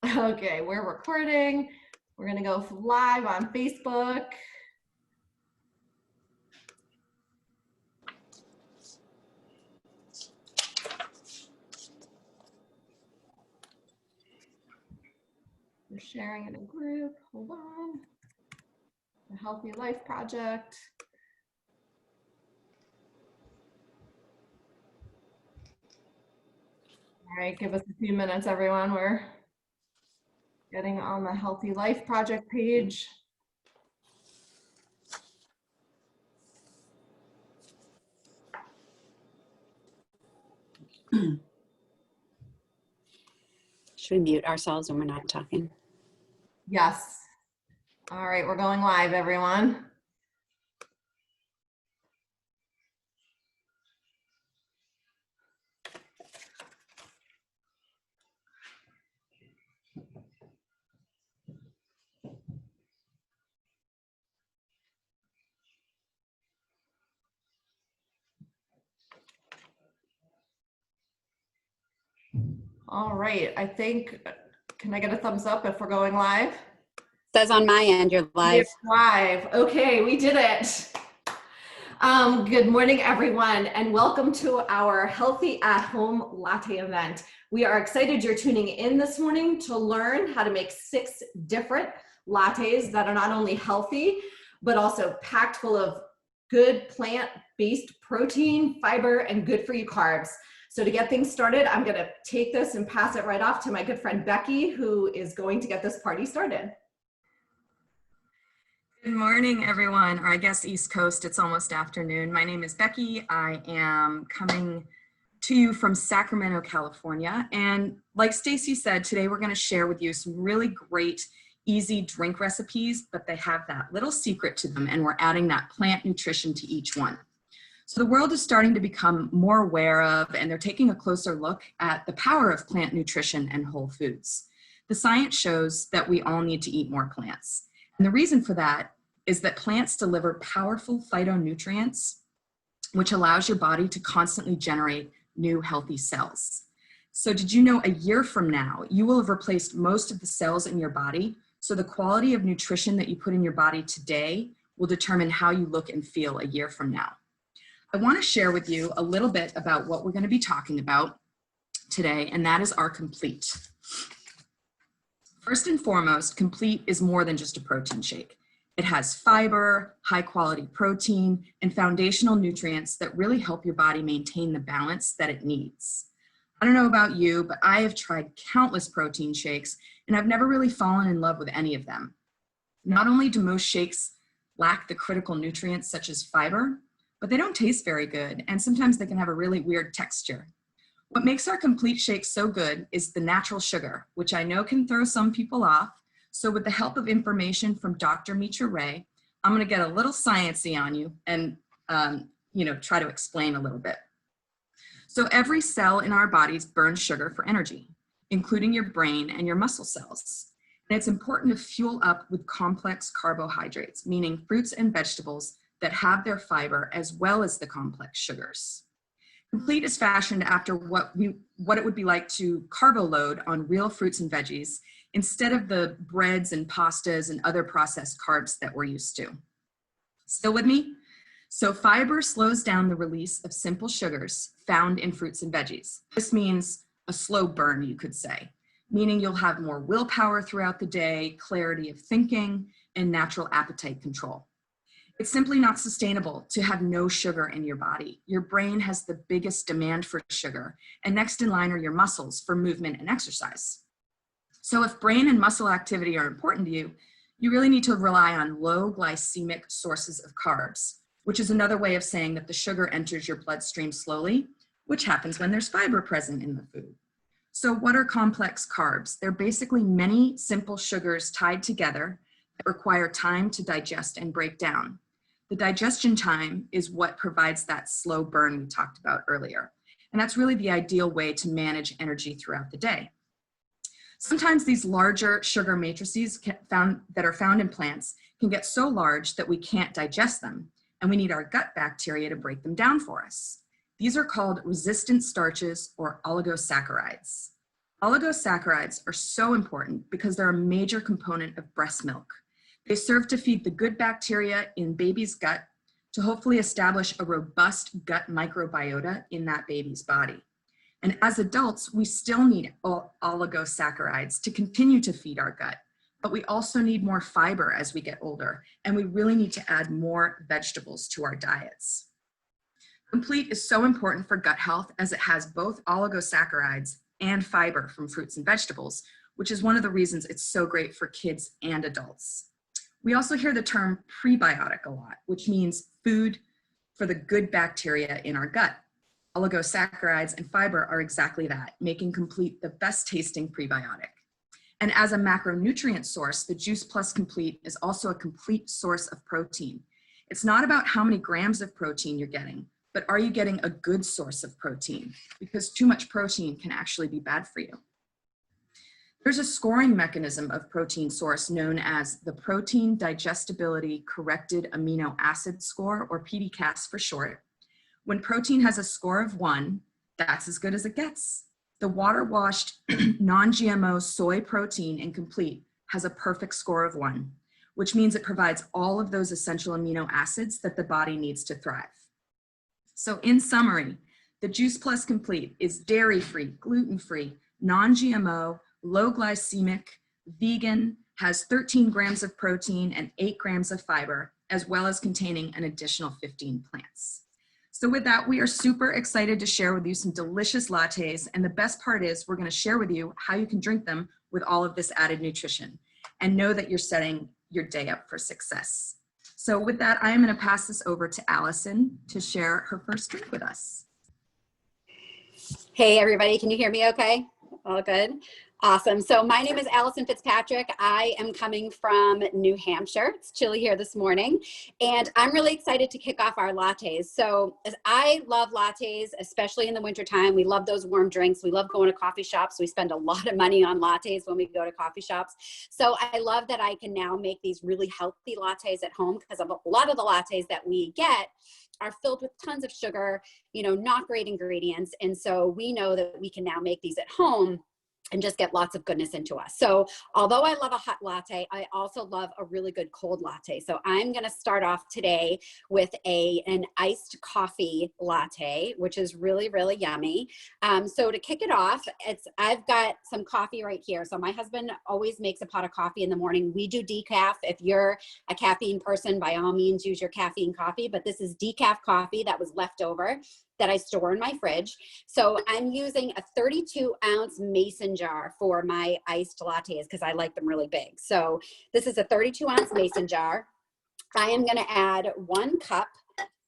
Okay, we're recording. We're gonna go live on Facebook. We're sharing in a group. Hold on. The Healthy Life Project. All right, give us a few minutes, everyone. We're getting on the Healthy Life Project page. Should we mute ourselves when we're not talking? Yes. All right, we're going live, everyone. All right, I think, can I get a thumbs up if we're going live? Says on my end, you're live. It's live. Okay, we did it. Good morning, everyone, and welcome to our Healthy at Home Latte event. We are excited you're tuning in this morning to learn how to make 6 different lattes that are not only healthy, but also packed full of good plant-based protein, fiber, and good for you carbs. So to get things started, I'm gonna take this and pass it right off to my good friend Becky, who is going to get this party started. Good morning, everyone, or I guess East Coast, it's almost afternoon. My name is Becky. I am coming to you from Sacramento, California. And like Stacy said, today we're gonna share with you some really great, easy drink recipes, but they have that little secret to them, and we're adding that plant nutrition to each one. So the world is starting to become more aware of, and they're taking a closer look at the power of plant nutrition and whole foods. The science shows that we all need to eat more plants. And the reason for that is that plants deliver powerful phytonutrients, which allows your body to constantly generate new healthy cells. So did you know a year from now, you will have replaced most of the cells in your body? So the quality of nutrition that you put in your body today will determine how you look and feel a year from now. I want to share with you a little bit about what we're going to be talking about today, and that is our Complete. First and foremost, Complete is more than just a protein shake. It has fiber, high quality protein, and foundational nutrients that really help your body maintain the balance that it needs. I don't know about you, but I have tried countless protein shakes, and I've never really fallen in love with any of them. Not only do most shakes lack the critical nutrients such as fiber, but they don't taste very good, and sometimes they can have a really weird texture. What makes our Complete shake so good is the natural sugar, which I know can throw some people off. So with the help of information from Dr. Mitra Ray, I'm gonna get a little sciencey on you and try to explain a little bit. So every cell in our bodies burns sugar for energy, including your brain and your muscle cells. And it's important to fuel up with complex carbohydrates, meaning fruits and vegetables that have their fiber as well as the complex sugars. Complete is fashioned after what it would be like to carbo load on real fruits and veggies instead of the breads and pastas and other processed carbs that we're used to. Still with me? So fiber slows down the release of simple sugars found in fruits and veggies. This means a slow burn, you could say, meaning you'll have more willpower throughout the day, clarity of thinking, and natural appetite control. It's simply not sustainable to have no sugar in your body. Your brain has the biggest demand for sugar, and next in line are your muscles for movement and exercise. So if brain and muscle activity are important to you, you really need to rely on low glycemic sources of carbs, which is another way of saying that the sugar enters your bloodstream slowly, which happens when there's fiber present in the food. So what are complex carbs? They're basically many simple sugars tied together that require time to digest and break down. The digestion time is what provides that slow burn we talked about earlier. And that's really the ideal way to manage energy throughout the day. Sometimes these larger sugar matrices that are found in plants can get so large that we can't digest them, and we need our gut bacteria to break them down for us. These are called resistant starches or oligosaccharides. Oligosaccharides are so important because they're a major component of breast milk. They serve to feed the good bacteria in baby's gut to hopefully establish a robust gut microbiota in that baby's body. And as adults, we still need oligosaccharides to continue to feed our gut, but we also need more fiber as we get older, and we really need to add more vegetables to our diets. Complete is so important for gut health as it has both oligosaccharides and fiber from fruits and vegetables, which is one of the reasons it's so great for kids and adults. We also hear the term prebiotic a lot, which means food for the good bacteria in our gut. Oligosaccharides and fiber are exactly that, making Complete the best tasting prebiotic. And as a macronutrient source, the Juice Plus Complete is also a complete source of protein. It's not about how many grams of protein you're getting, but are you getting a good source of protein? Because too much protein can actually be bad for you. There's a scoring mechanism of protein source known as the Protein Digestibility Corrected Amino Acid Score, or PDCAS for short. When protein has a score of 1, that's as good as it gets. The water-washed, non-GMO soy protein in Complete has a perfect score of 1, which means it provides all of those essential amino acids that the body needs to thrive. So in summary, the Juice Plus Complete is dairy-free, gluten-free, non-GMO, low glycemic, vegan, has 13 grams of protein and 8 grams of fiber, as well as containing an additional 15 plants. So with that, we are super excited to share with you some delicious lattes. And the best part is we're going to share with you how you can drink them with all of this added nutrition and know that you're setting your day up for success. So with that, I am going to pass this over to Allison to share her first drink with us. Hey, everybody. Can you hear me okay? All good? Awesome. So my name is Allison Fitzpatrick. I am coming from New Hampshire. It's chilly here this morning, and I'm really excited to kick off our lattes. So as I love lattes, especially in the wintertime. We love those warm drinks. We love going to coffee shops. We spend a lot of money on lattes when we go to coffee shops. So I love that I can now make these really healthy lattes at home, because a lot of the lattes that we get are filled with tons of sugar, not great ingredients. And so we know that we can now make these at home and just get lots of goodness into us. So although I love a hot latte, I also love a really good cold latte. So I'm gonna start off today with an iced coffee latte, which is really, really yummy. So to kick it off, I've got some coffee right here. So my husband always makes a pot of coffee in the morning. We do decaf. If you're a caffeine person, by all means, use your caffeine coffee, but this is decaf coffee that was left over that I store in my fridge. So I'm using a 32-ounce mason jar for my iced lattes because I like them really big. So this is a 32-ounce mason jar. I am going to add 1 cup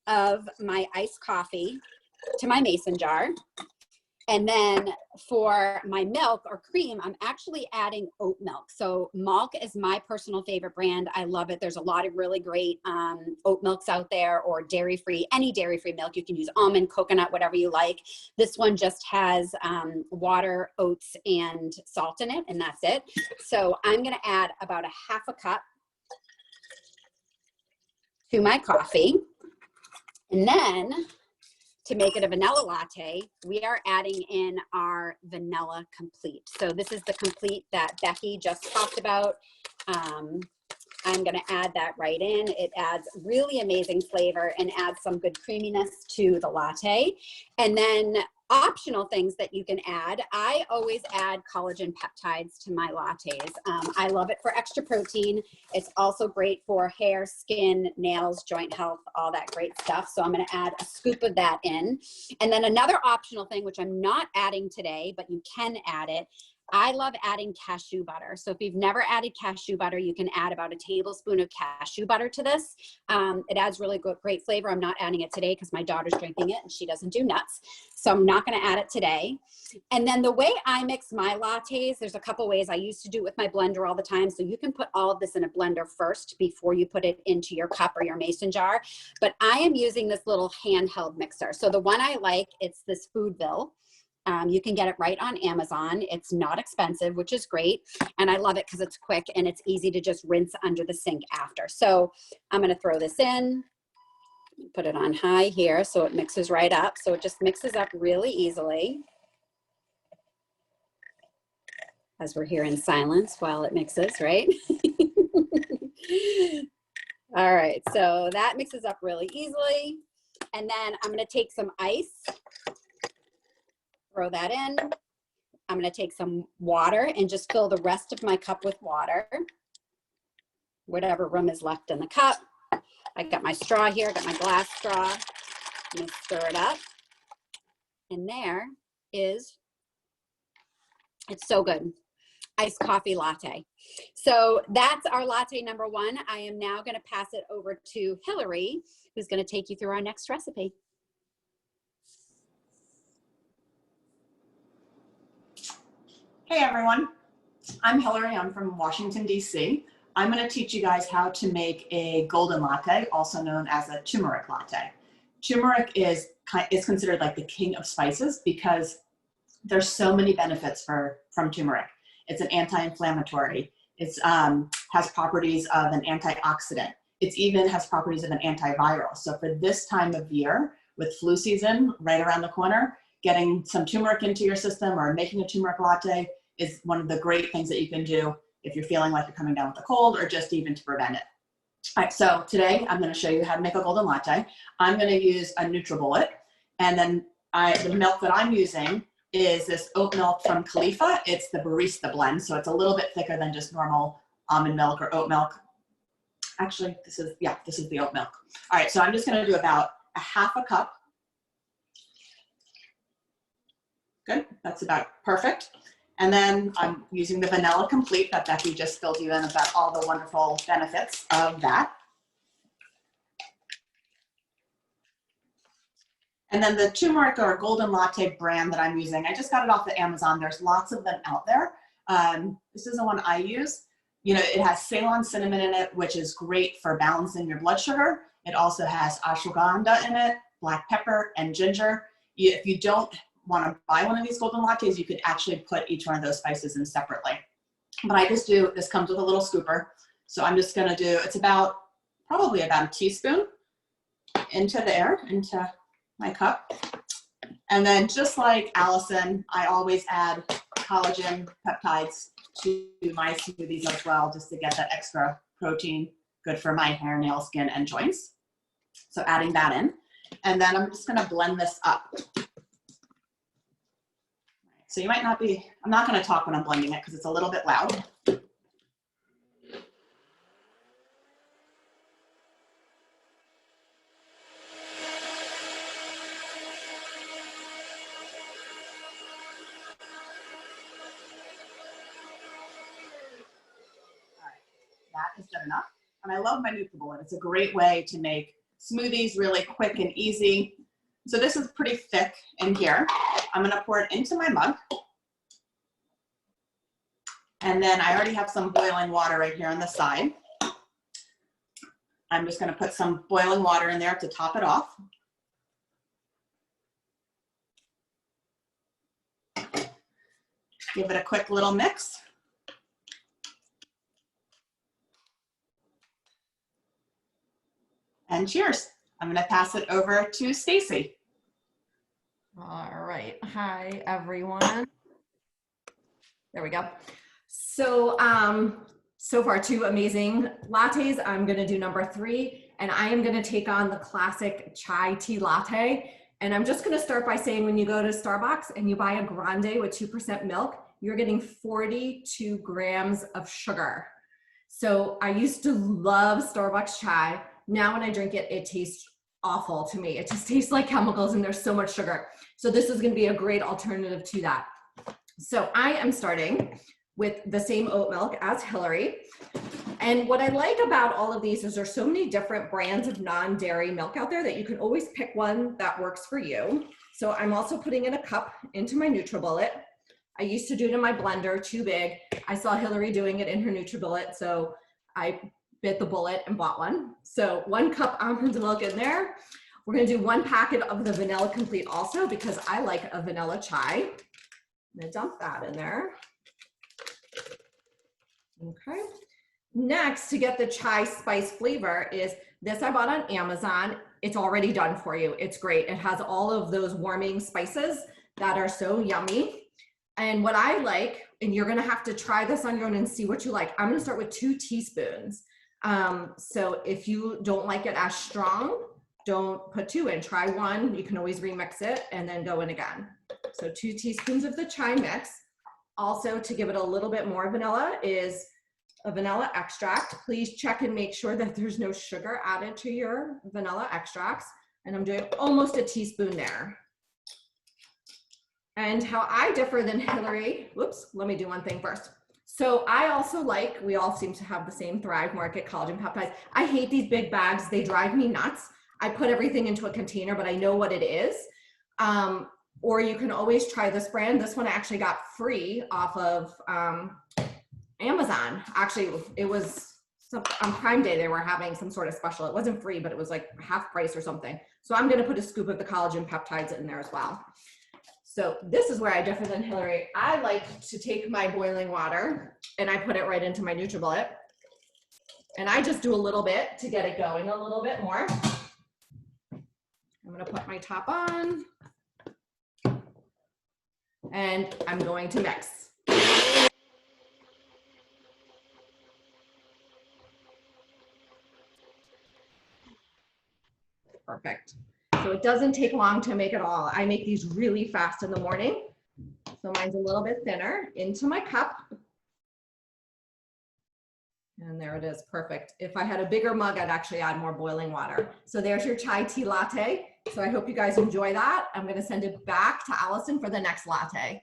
of my iced coffee to my mason jar. And then for my milk or cream, I'm actually adding oat milk. So Malk is my personal favorite brand. I love it. There's a lot of really great oat milks out there, or dairy-free, any dairy-free milk. You can use almond, coconut, whatever you like. This one just has water, oats, and salt in it, and that's it. So I'm going to add about a half a cup to my coffee. And then to make it a vanilla latte, we are adding in our vanilla complete. So this is the complete that Becky just talked about. I'm gonna add that right in. It adds really amazing flavor and adds some good creaminess to the latte. And then optional things that you can add. I always add collagen peptides to my lattes. I love it for extra protein. It's also great for hair, skin, nails, joint health, all that great stuff. So I'm going to add a scoop of that in. And then another optional thing, which I'm not adding today, but you can add it. I love adding cashew butter. So if you've never added cashew butter, you can add about a tablespoon of cashew butter to this. It adds really good, great flavor. I'm not adding it today because my daughter's drinking it and she doesn't do nuts. So I'm not going to add it today. And then the way I mix my lattes, there's a couple ways. I used to do it with my blender all the time. So you can put all of this in a blender first before you put it into your cup or your mason jar. But I am using this little handheld mixer. So the one I like, it's this Foodville. You can get it right on Amazon. It's not expensive, which is great. And I love it because it's quick and it's easy to just rinse under the sink after. So I'm going to throw this in, put it on high here so it mixes right up. So it just mixes up really easily. as we're here in silence while it mixes, right? All right, so that mixes up really easily. And then I'm gonna take some ice, throw that in. I'm gonna take some water and just fill the rest of my cup with water. Whatever room is left in the cup. I got my straw here, I got my glass straw. I'm gonna stir it up. And there is, it's so good, iced coffee latte. So that's our latte number one. I am now gonna pass it over to Hillary, who's gonna take you through our next recipe. Hey everyone, I'm Hillary, I'm from Washington, DC. I'm gonna teach you guys how to make a golden latte, also known as a turmeric latte. Turmeric is considered like the king of spices because there's so many benefits from turmeric. It's an anti-inflammatory. It has properties of an antioxidant. It even has properties of an antiviral. So for this time of year, with flu season right around the corner, getting some turmeric into your system or making a turmeric latte is one of the great things that you can do if you're feeling like you're coming down with a cold or just even to prevent it. All right, so today I'm going to show you how to make a golden latte. I'm going to use a NutriBullet, and then the milk that I'm using is this oat milk from Khalifa. It's the barista blend, so it's a little bit thicker than just normal almond milk or oat milk. Actually, this is the oat milk. All right, so I'm just going to do about a half a cup. Good, that's about perfect. And then I'm using the Vanilla Complete that Becky just filled you in about all the wonderful benefits of that. And then the turmeric or golden latte brand that I'm using, I just got it off of Amazon. There's lots of them out there. This is the one I use. You know, it has Ceylon cinnamon in it, which is great for balancing your blood sugar. It also has ashwagandha in it, black pepper, and ginger. If you don't want to buy one of these golden lattes, you could actually put each one of those spices in separately. But I just do, this comes with a little scooper. So I'm just going to do, it's probably about a teaspoon into my cup. And then just like Allison, I always add collagen peptides to my smoothies as well, just to get that extra protein, good for my hair, nail, skin, and joints. So adding that in. And then I'm just going to blend this up. So you might not be, I'm not going to talk when I'm blending it because it's a little bit loud. All right, that is good enough. And I love my NutriBullet. It's a great way to make smoothies really quick and easy. So this is pretty thick in here. I'm going to pour it into my mug. And then I already have some boiling water right here on the side. I'm just going to put some boiling water in there to top it off. Give it a quick little mix. And cheers. I'm going to pass it over to Stacy. All right. Hi, everyone. There we go. So, so far 2 amazing lattes. I'm going to do number 3, and I am going to take on the classic chai tea latte. And I'm just going to start by saying when you go to Starbucks and you buy a grande with 2% milk, you're getting 42 grams of sugar. So I used to love Starbucks chai. Now when I drink it, it tastes awful to me. It just tastes like chemicals and there's so much sugar. So this is going to be a great alternative to that. So I am starting with the same oat milk as Hillary. And what I like about all of these is there's so many different brands of non-dairy milk out there that you can always pick one that works for you. So I'm also putting in a cup into my NutriBullet. I used to do it in my blender, too big. I saw Hillary doing it in her NutriBullet, so I bit the bullet and bought one. So 1 cup almond milk in there. We're gonna do 1 packet of the Vanilla Complete also because I like a vanilla chai. I'm gonna dump that in there. Okay. Next, to get the chai spice flavor is this I bought on Amazon. It's already done for you. It's great. It has all of those warming spices that are so yummy. And what I like and you're gonna have to try this on your own and see what you like. I'm gonna start with 2 teaspoons. So if you don't like it as strong, don't put 2 in, try 1. You can always remix it and then go in again. So 2 teaspoons of the chai mix. Also, to give it a little bit more vanilla is a vanilla extract. Please check and make sure that there's no sugar added to your vanilla extracts. And I'm doing almost a teaspoon there. And how I differ than Hillary, whoops, let me do one thing first. So I also like, we all seem to have the same Thrive Market collagen peptides. I hate these big bags, they drive me nuts. I put everything into a container, but I know what it is. Or you can always try this brand. This one I actually got free off of Amazon. Actually, it was on Prime Day, they were having some sort of special. It wasn't free, but it was like half price or something. So I'm gonna put a scoop of the collagen peptides in there as well. So this is where I differ than Hillary. I like to take my boiling water and I put it right into my NutriBullet. And I just do a little bit to get it going a little bit more. I'm gonna put my top on and I'm going to mix. Perfect. So it doesn't take long to make it all. I make these really fast in the morning. So mine's a little bit thinner into my cup. And there it is, perfect. If I had a bigger mug, I'd actually add more boiling water. So there's your chai tea latte. So I hope you guys enjoy that. I'm gonna send it back to Allison for the next latte.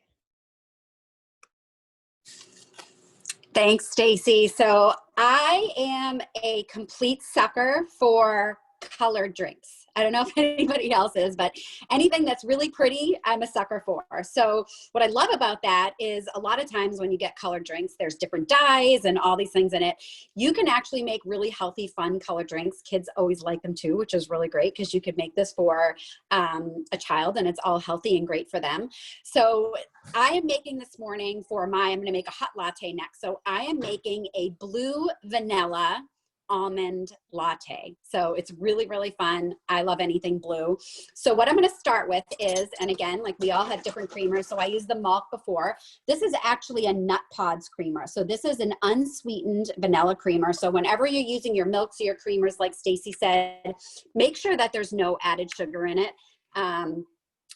Thanks, Stacy. So I am a complete sucker for colored drinks. I don't know if anybody else is, but anything that's really pretty, I'm a sucker for. So what I love about that is a lot of times when you get colored drinks, there's different dyes and all these things in it. You can actually make really healthy, fun colored drinks. Kids always like them too, which is really great because you could make this for a child and it's all healthy and great for them. So I am making this morning I'm going to make a hot latte next. So I am making a blue vanilla almond latte. So it's really, really fun. I love anything blue. So what I'm going to start with is, and again, like we all have different creamers. So I used the Malk before. This is actually a Nut Pods creamer. So this is an unsweetened vanilla creamer. So whenever you're using your milks or your creamers, like Stacy said, make sure that there's no added sugar in it.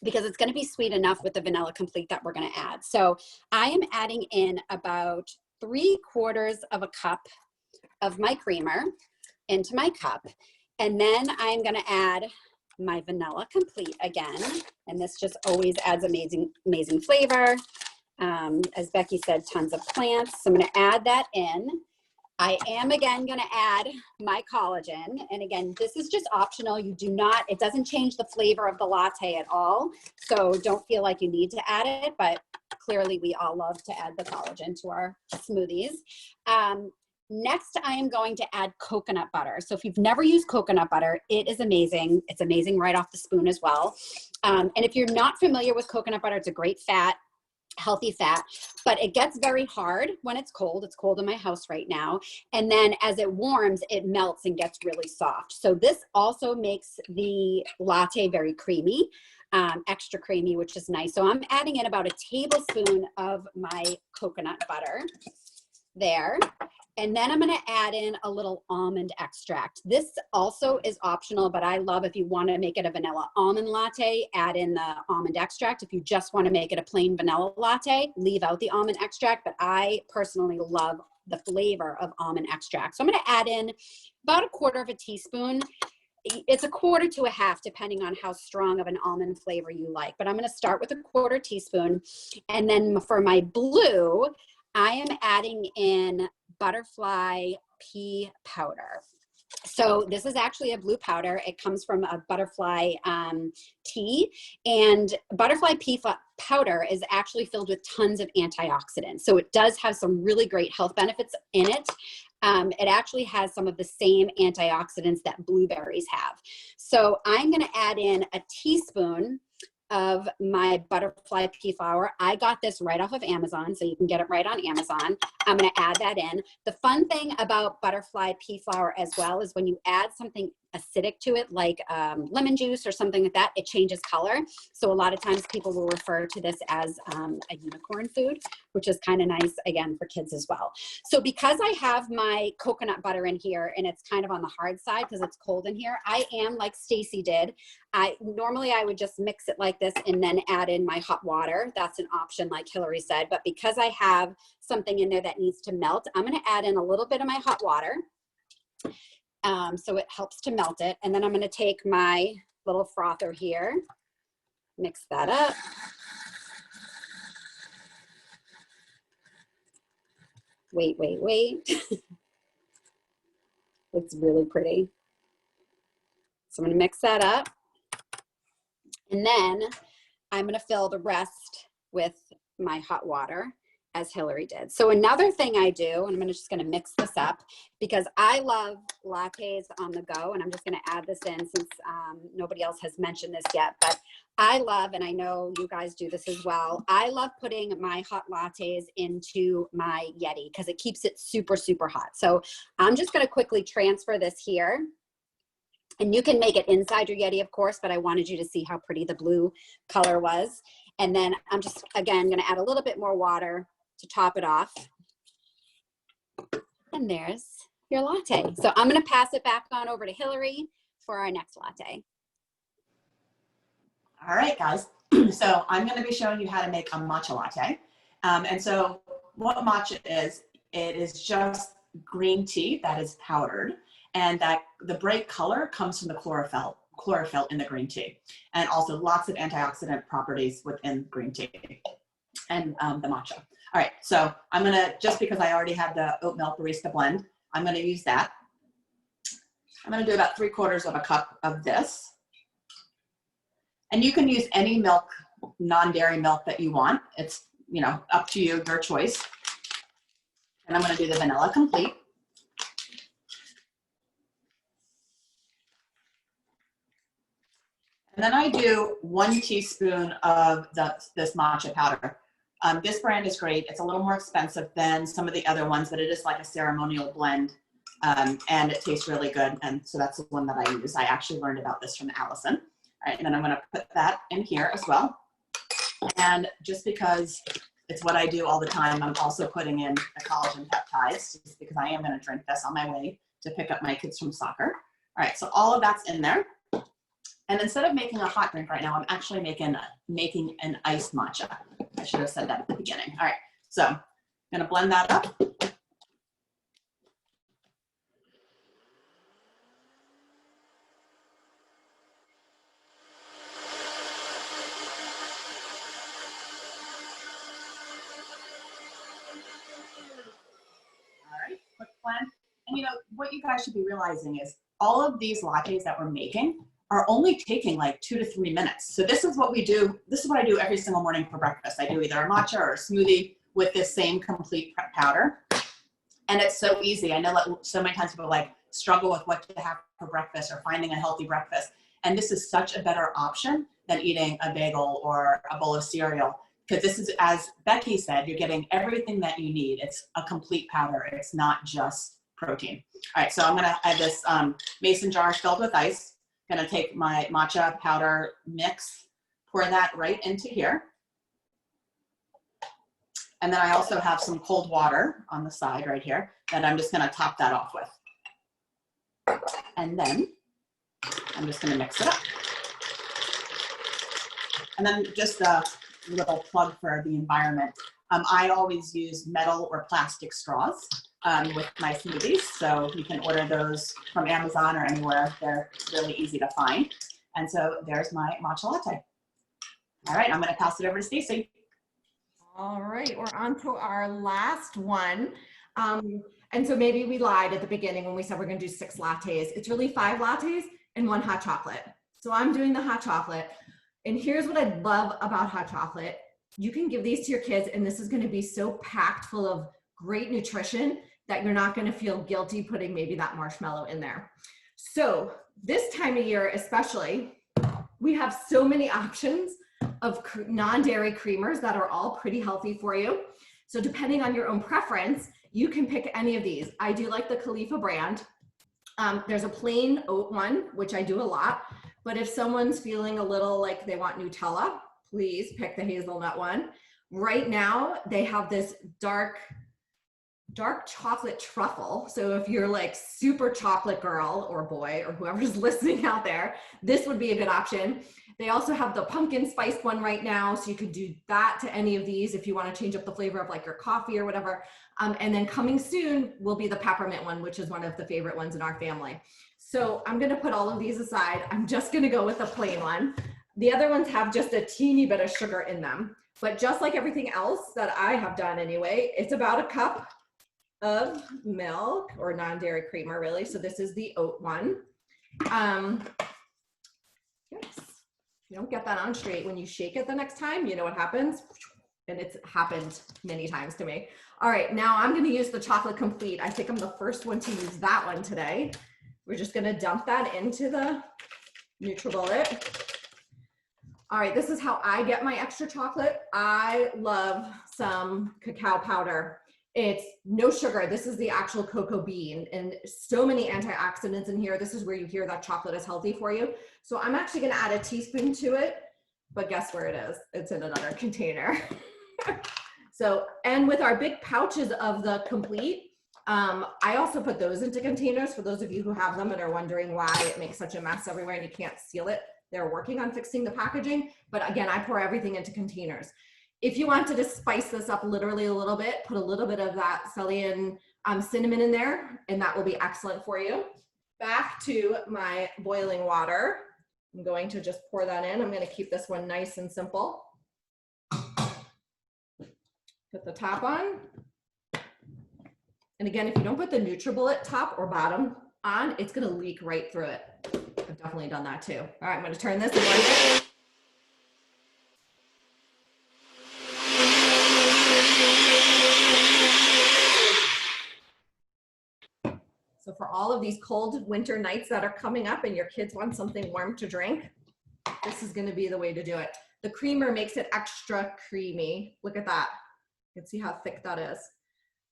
Because it's going to be sweet enough with the vanilla complete that we're going to add. So I am adding in about 3/4 of a cup of my creamer into my cup. And then I'm going to add my vanilla complete again. And this just always adds amazing, amazing flavor. As Becky said, tons of plants. So I'm going to add that in. I am again going to add my collagen. And again, this is just optional. You do not, it doesn't change the flavor of the latte at all. So don't feel like you need to add it, but clearly we all love to add the collagen to our smoothies. Next, I am going to add coconut butter. So if you've never used coconut butter, it is amazing. It's amazing right off the spoon as well. And if you're not familiar with coconut butter, it's a great fat, healthy fat, but it gets very hard when it's cold. It's cold in my house right now. And then as it warms, it melts and gets really soft. So this also makes the latte very creamy, extra creamy, which is nice. So I'm adding in about a tablespoon of my coconut butter there. And then I'm going to add in a little almond extract. This also is optional, but I love if you want to make it a vanilla almond latte, add in the almond extract. If you just want to make it a plain vanilla latte, leave out the almond extract. But I personally love the flavor of almond extract. So I'm going to add in about 1/4 teaspoon. It's 1/4 to 1/2, depending on how strong of an almond flavor you like. But I'm going to start with 1/4 teaspoon. And then for my blue, I am adding in butterfly pea powder. So this is actually a blue powder. It comes from a butterfly tea, and butterfly pea powder is actually filled with tons of antioxidants. So it does have some really great health benefits in it. It actually has some of the same antioxidants that blueberries have. So I'm going to add in a teaspoon of my butterfly pea flour. I got this right off of Amazon, so you can get it right on Amazon. I'm going to add that in. The fun thing about butterfly pea flour as well is when you add something acidic to it, like lemon juice or something like that, it changes color. So a lot of times people will refer to this as a unicorn food, which is kind of nice, again, for kids as well. So because I have my coconut butter in here and it's kind of on the hard side because it's cold in here, I am like Stacy did. Normally I would just mix it like this and then add in my hot water. That's an option like Hillary said, but because I have something in there that needs to melt, I'm gonna add in a little bit of my hot water. So it helps to melt it. And then I'm gonna take my little frother here, mix that up. Wait. Looks really pretty. So I'm gonna mix that up. And then I'm gonna fill the rest with my hot water, as Hillary did. So another thing I do, and I'm just gonna mix this up because I love lattes on the go, and I'm just gonna add this in since nobody else has mentioned this yet, but I love, and I know you guys do this as well, I love putting my hot lattes into my Yeti because it keeps it super, super hot. So I'm just gonna quickly transfer this here. And you can make it inside your Yeti, of course, but I wanted you to see how pretty the blue color was. And then I'm just, again, gonna add a little bit more water to top it off. And there's your latte. So I'm gonna pass it back on over to Hillary for our next latte. All right, guys. So I'm going to be showing you how to make a matcha latte. And so what matcha is, it is just green tea that is powdered, and that the bright color comes from the chlorophyll in the green tea, and also lots of antioxidant properties within green tea and the matcha. All right, so I'm going to, just because I already have the oat milk barista blend, I'm going to use that. I'm going to do about 3/4 of a cup of this. And you can use any milk, non-dairy milk that you want. It's, you know, up to you, your choice. And I'm going to do the vanilla complete. And then I do 1 teaspoon of this matcha powder. This brand is great. It's a little more expensive than some of the other ones, but it is like a ceremonial blend. And it tastes really good. And so that's the one that I use. I actually learned about this from Allison. All right, and then I'm gonna put that in here as well. And just because it's what I do all the time, I'm also putting in the collagen peptides just because I am gonna drink this on my way to pick up my kids from soccer. All right, so all of that's in there. And instead of making a hot drink right now, I'm actually making an iced matcha. I should have said that at the beginning. All right, so I'm gonna blend that up. Quick blend. And you know, what you guys should be realizing is all of these lattes that we're making are only taking like 2 to 3 minutes. So this is what we do. This is what I do every single morning for breakfast. I do either a matcha or a smoothie with this same complete powder. And it's so easy. I know that so many times people like struggle with what to have for breakfast or finding a healthy breakfast. And this is such a better option than eating a bagel or a bowl of cereal. Because this is, as Becky said, you're getting everything that you need. It's a complete powder. It's not just protein. All right, so I'm gonna add this mason jar filled with ice. Gonna take my matcha powder mix, pour that right into here. And then I also have some cold water on the side right here that I'm just gonna top that off with. And then I'm just gonna mix it up. And then just a little plug for the environment. I always use metal or plastic straws with my smoothies. So you can order those from Amazon or anywhere. They're really easy to find. And so there's my matcha latte. All right, I'm gonna pass it over to Stacy. All right, we're on to our last one. And so maybe we lied at the beginning when we said we're gonna do 6 lattes. It's really 5 lattes and 1 hot chocolate. So I'm doing the hot chocolate. And here's what I love about hot chocolate. You can give these to your kids and this is gonna be so packed full of great nutrition that you're not gonna feel guilty putting maybe that marshmallow in there. So this time of year especially, we have so many options of non-dairy creamers that are all pretty healthy for you. So depending on your own preference, you can pick any of these. I do like the Khalifa brand. There's a plain oat one, which I do a lot, but if someone's feeling a little like they want Nutella, please pick the hazelnut one. Right now, they have this dark chocolate truffle. So if you're like super chocolate girl or boy or whoever's listening out there, this would be a good option. They also have the pumpkin spiced one right now. So you could do that to any of these if you want to change up the flavor of like your coffee or whatever. And then coming soon will be the peppermint one, which is one of the favorite ones in our family. So I'm going to put all of these aside. I'm just going to go with the plain one. The other ones have just a teeny bit of sugar in them. But just like everything else that I have done anyway, it's about a cup of milk or non-dairy creamer really. So this is the oat one. Yes. If you don't get that on straight, when you shake it the next time, you know what happens? And it's happened many times to me. All right, now I'm gonna use the chocolate complete. I think I'm the first one to use that one today. We're just gonna dump that into the NutriBullet. All right, this is how I get my extra chocolate. I love some cacao powder. It's no sugar. This is the actual cocoa bean and so many antioxidants in here. This is where you hear that chocolate is healthy for you. So I'm actually gonna add a teaspoon to it, but guess where it is? It's in another container. So, and with our big pouches of the complete, I also put those into containers for those of you who have them and are wondering why it makes such a mess everywhere and you can't seal it. They're working on fixing the packaging, but again, I pour everything into containers. If you wanted to spice this up literally a little bit, put a little bit of that Ceylon cinnamon in there, and that will be excellent for you. Back to my boiling water. I'm going to just pour that in. I'm going to keep this one nice and simple. Put the top on. And again, if you don't put the NutriBullet top or bottom on, it's going to leak right through it. I've definitely done that too. All right, I'm going to turn this on. So for all of these cold winter nights that are coming up and your kids want something warm to drink, this is going to be the way to do it. The creamer makes it extra creamy. Look at that. You can see how thick that is.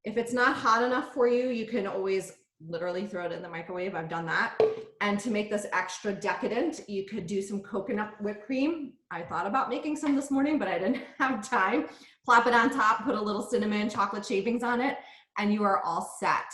If it's not hot enough for you, you can always literally throw it in the microwave. I've done that. And to make this extra decadent, you could do some coconut whipped cream. I thought about making some this morning, but I didn't have time. Plop it on top, put a little cinnamon, chocolate shavings on it, and you are all set.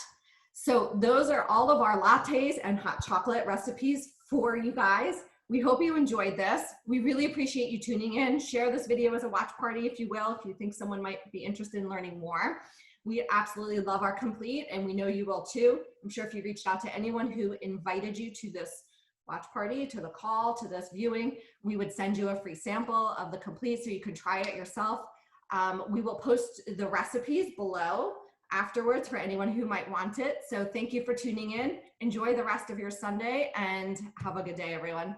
So those are all of our lattes and hot chocolate recipes for you guys. We hope you enjoyed this. We really appreciate you tuning in. Share this video as a watch party, if you will, if you think someone might be interested in learning more. We absolutely love our complete, and we know you will too. I'm sure if you reached out to anyone who invited you to this watch party, to the call, to this viewing, we would send you a free sample of the complete so you can try it yourself. We will post the recipes below afterwards for anyone who might want it. So thank you for tuning in. Enjoy the rest of your Sunday and have a good day, everyone.